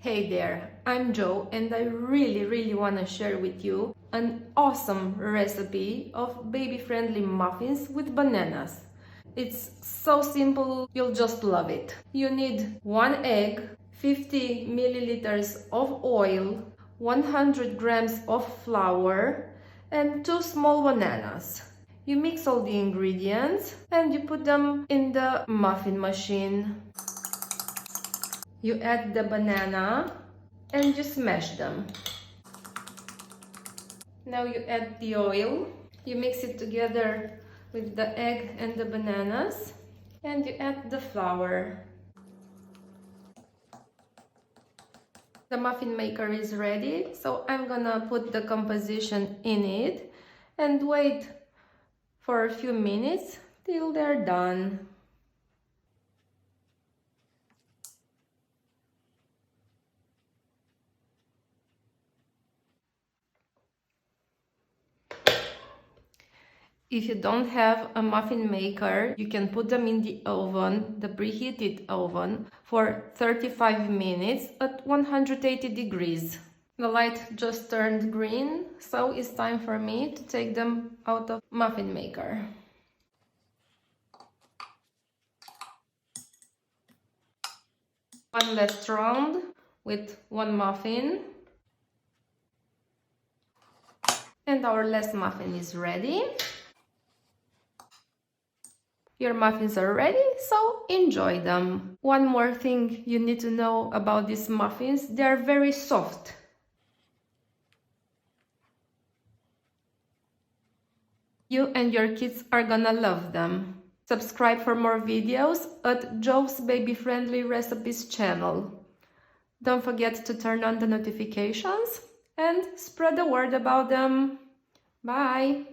Hey there, I'm Jo and I really want to share with you an awesome recipe of baby-friendly muffins with bananas. It's so simple, you'll just love it. You need 1 egg, 50 milliliters of oil, 100 grams of flour, and 2 small bananas. You mix all the ingredients and you put them in the muffin machine. You add the banana and you smash them. Now you add the oil. You mix it together with the egg and the bananas. And you add the flour. The muffin maker is ready, so I'm gonna put the composition in it and wait for a few minutes till they're done. If you don't have a muffin maker, you can put them in the oven, the preheated oven, for 35 minutes at 180 degrees. The light just turned green, so it's time for me to take them out of muffin maker. One last round with one muffin. And our last muffin is ready. Your muffins are ready, so enjoy them. One more thing you need to know about these muffins, they are very soft. You and your kids are gonna love them. Subscribe for more videos at Jo's Baby Friendly Recipes channel. Don't forget to turn on the notifications and spread the word about them. Bye!